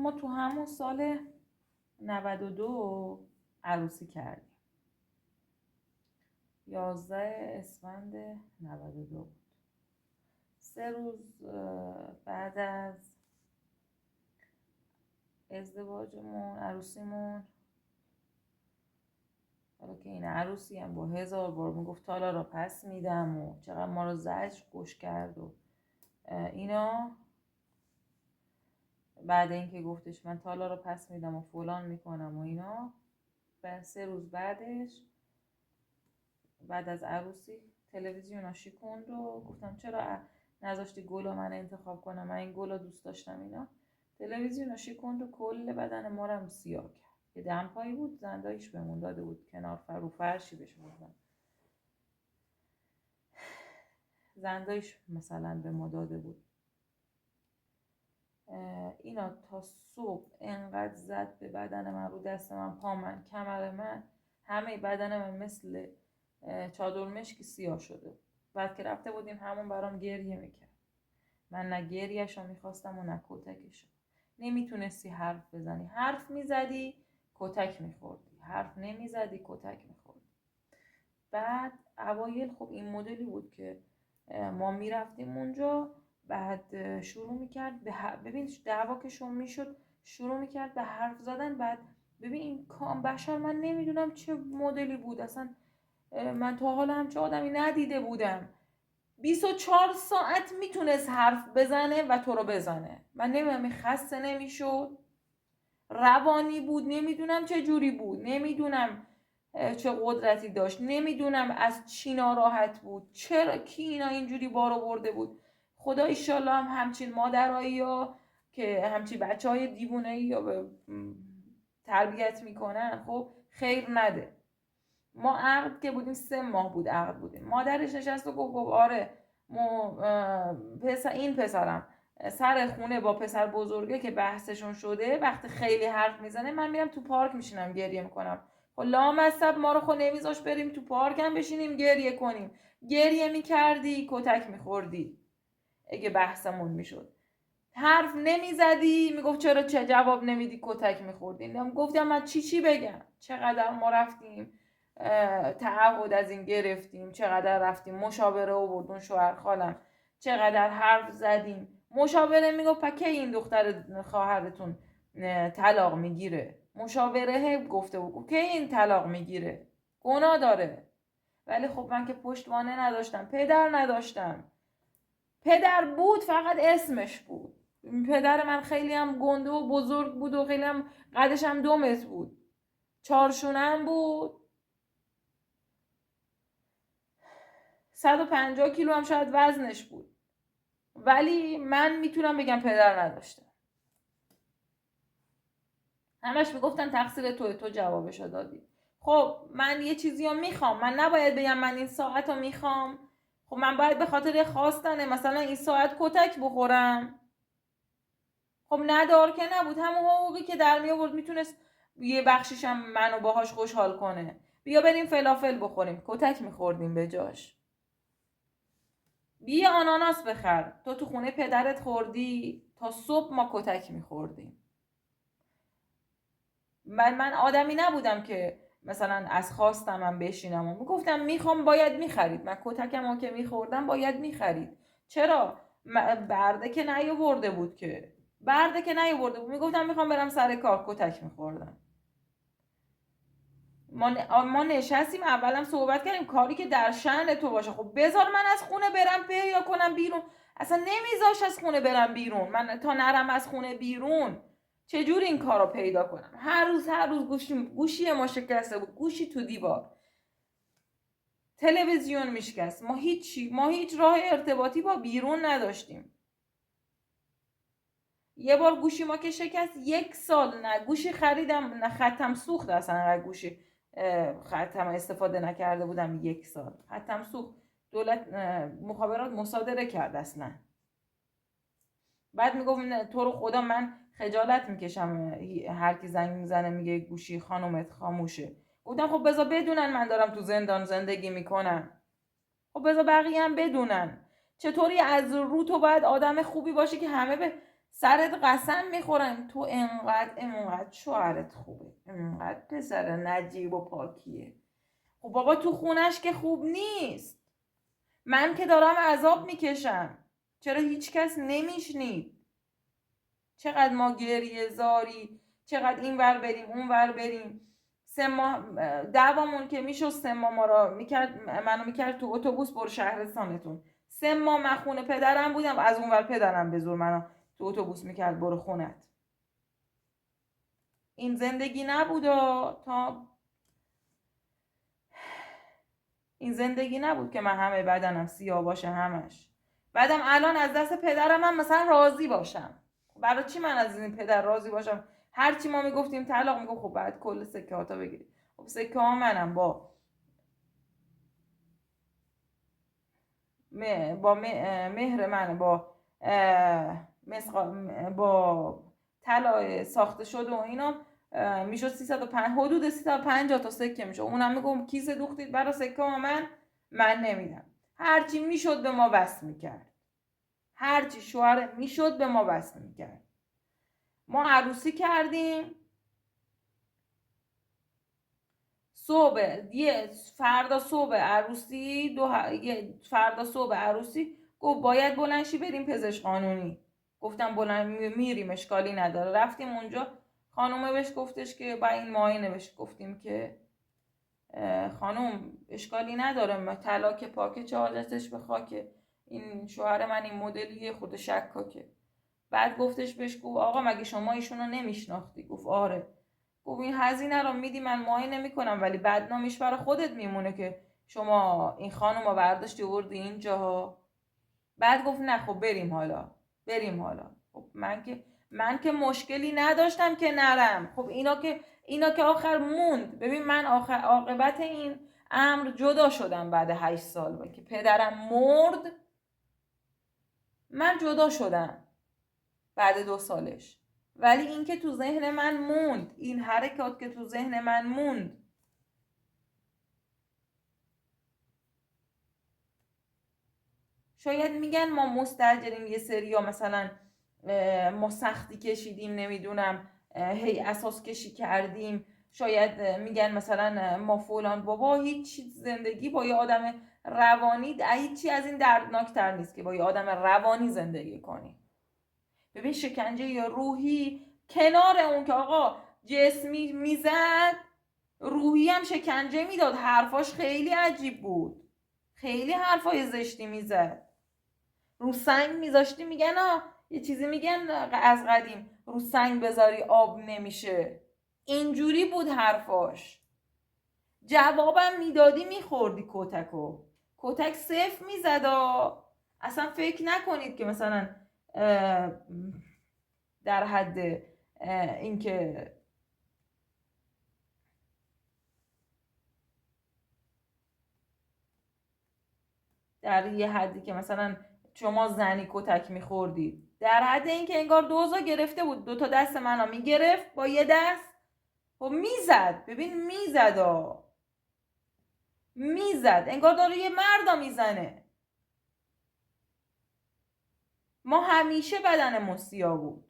ما تو همون سال 92 عروسی کردیم. 11 اسفند 92 بود. 3 روز بعد از ازدواجمون، عروسیمون، حالا که این عروسی هم با 1000 بار میگفت تالا را پس میدم و چقدر ما رو زجر گوش کرد و اینا، بعد اینکه گفتش من تالا رو پس میدم و فلان میکنم و اینا، بعد 3 روز بعدش، بعد از عروسی تلویزیون شکوند و گفتم چرا نذاشتی گلو من انتخاب کنم، من این گلو دوست داشتم اینا. تلویزیون شکوند و کل بدن ما رو سیاه کرد. یه دمپایی بود زندایش بهمون داده بود کنار رو فرشی بهش بودن، زندایش مثلا به ما داده بود. اینا تا صبح انقدر زد به بدن من، رو دست من، پا من، کمر من، همه بدن من مثل چادر مشکی سیاه شده. بعد که رفته بودیم همون برام گریه میکرد. من نه گریهش رو میخواستم و نه کتکش رو. نمیتونستی حرف بزنی، حرف میزدی کتک میخوردی، حرف نمیزدی کتک میخوردی. بعد اوایل خب این مدلی بود که ما میرفتیم اونجا، بعد شروع میکرد ببین دعوا که شروع میشد، شروع میکرد به حرف زدن. بعد ببین این کام بشر، من نمیدونم چه مدلی بود اصلا، من تا حالا همچه آدمی ندیده بودم. 24 ساعت میتونست حرف بزنه و تو رو بزنه. من نمیدونم خسته نمیشد، روانی بود، نمیدونم چه جوری بود، نمیدونم چه قدرتی داشت، نمیدونم از چی ناراحت بود، چرا کی اینا اینجوری بارو برده بود. خدا ایشالله هم همچین مادرایی ها که همچین بچه های دیوونه یا تربیت میکنن خب خیر نده. ما عقد که بودیم 3 ماه بود عقد بودیم، مادرش نشست و گفت آره این پسرم سر خونه با پسر بزرگه که بحثشون شده، وقتی خیلی حرف میزنه من میرم تو پارک میشینم گریه میکنم. خب لامصب ما رو خود نمیذاش بریم تو پارک هم بشینیم گریه کنیم. گریه میکردی کتک میخوردی اگه بحثمون میشد. حرف نمیزدی میگفت چرا چه جواب نمیدی، کتک میخوردی. گفتم من چی بگم. چقدر ما رفتیم تعهد از این گرفتیم، چقدر رفتیم مشاوره آوردون شوهر خالم، چقدر حرف زدیم. مشاوره میگفت پکه این دختر خواهرتون طلاق میگیره، مشاوره گفته بود که این طلاق میگیره گناه داره. ولی خب من که پشتوانه نداشتم، پدر نداشتم. پدر بود فقط اسمش بود. پدر من خیلی هم گنده و بزرگ بود و خیلی هم قدش هم 2 متر بود، 4 شونم بود، 150 کیلو هم شاید وزنش بود. ولی من میتونم بگم پدر نداشتم. همش میگفتن تقصیر تو جوابشو دادی. خب من یه چیزی رو میخوام، من نباید بگم من این ساعت رو میخوام. خب من باید به خاطر خواستنه مثلا این ساعت کتک بخورم. خب ندار که نبود، همون حقوقی که در می آورد میتونست یه بخشیشم منو باهاش خوشحال کنه. بیا بریم فلافل بخوریم، کتک میخوردیم به جاش. بیا آناناس بخر، تو خونه پدرت خوردی، تا صبح ما کتک میخوردیم. من آدمی نبودم که مثلا از خواستم من بشینم و میگفتم میخوام، باید میخرید. من کتکم که میخوردم باید میخرید. چرا؟ برده که نیاورده بود که، میگفتم میخوام برم سر کار، کتک میخوردم. ما نشستیم اولم صحبت کردیم کاری که در شأن تو باشه. خب بذار من از خونه برم پیدا کنم بیرون. اصلا نمیذاش از خونه برم بیرون. من تا نرم از خونه بیرون چجور این کار رو پیدا کنم؟ هر روز گوشی ما شکسته بود، گوشی تو دیوار، تلویزیون میشکست. ما هیچ راه ارتباطی با بیرون نداشتیم. یه بار گوشی ما که شکست 1 سال نه گوشی خریدم نه خطم سوخت. اصلا گوشی خطم استفاده نکرده بودم 1 سال، خطم سوخت. دولت مخابرات مصادره کرد اصلا. بعد میگفت تو رو خدا من خجالت میکشم هر کی زنگ میزنه میگه گوشی خانومت خاموشه. گفتم خب بذار بدونن من دارم تو زندان زندگی میکنم. خب بذار بقیه هم بدونن. چطوری از رو تو باید آدم خوبی باشه که همه سرت قسم میخورم تو انقدر شوهرت خوبه، انقدر پسر نجیب و پاکیه. خب بابا تو خونش که خوب نیست، من که دارم عذاب میکشم، چرا هیچ کس نمیشنید؟ چقدر ما گریه زاری، چقدر این ور بریم اون ور بریم. 3 ماه دعوامون که میشد 3 ماه ما را منو میکرد تو اتوبوس برو شهرستانتون. 3 ماه من خونه پدرم بودم، از اون ور پدرم به زور منو تو اتوبوس میکرد برو خونت. این زندگی نبود تا این زندگی نبود که من همه بدنم سیاه باشه همش. بعدم الان از دست پدرم هم مثلا راضی باشم. برای چی من از این پدر راضی باشم؟ هرچی ما میگفتیم طلاق، میگفت خب بعد کل سکه هاتا بگیرید. خب سکه ها منم با مهر من با طلا ساخته شده و اینا میشد 305 حدود 350 تا سکه میشد. اونم میگم کیسه دوختید برای سکه ها من نمیدم. هرچی میشد به ما وصل میکرد، هرچی شوهر میشد به ما وصل میکرد. ما عروسی کردیم، فردا صبح عروسی گفت باید بلنشی بریم پزشک قانونی. گفتم بلند میریم، اشکالی نداره. رفتیم اونجا، خانومه بهش گفتش که با این معاینه بهش گفتیم که خانوم اشکالی نداره، طلاق پاکه، چه حاجتش به خاکه، این شوهر من این مدلیه، خود شکاکه. بعد گفتش بهش گفت آقا مگه شما ایشونو نمیشناختی؟ گفت آره. گفت این هزینه رو میدی من معاینه میکنم، ولی بدنامیش برای خودت میمونه که شما این خانم رو برداشتی آوردی اینجا. بعد گفت نه خب بریم حالا. خب من که مشکلی نداشتم که نرم. خب اینا که آخر موند. ببین من عاقبت این امر جدا شدم بعد 8 سال که پدرم مرد. من جدا شدم بعد 2 سالش، ولی این که تو ذهن من موند، این حرکات که تو ذهن من موند. شاید میگن ما مستاجریم، یه سری ها مثلا ما سختی کشیدیم، نمیدونم هی اساس کشی کردیم. شاید میگن مثلا ما فلان. بابا هیچ زندگی با یه آدم روانی هیچی از این دردناکتر نیست که با یه آدم روانی زندگی کنی. ببین شکنجه یا روحی کنار اون که آقا جسمی میزد، روحی هم شکنجه میداد. حرفاش خیلی عجیب بود، خیلی حرفای زشتی میزد. رو سنگ میذاشتی، میگن یه چیزی میگن از قدیم، رو سنگ بذاری آب نمیشه. اینجوری بود حرفاش. جوابم میدادی میخوردی کتک صفر میزد. اصلا فکر نکنید که مثلا در حد اینکه در یه حدی که مثلا شما زنی کتک میخوردید، در حد اینکه انگار دوزا گرفته بود، 2 تا دست منو میگرفت با یه دست و میزد. ببین میزد انگار داره یه مردا میزنه. ما همیشه بدنمون سیاه بود.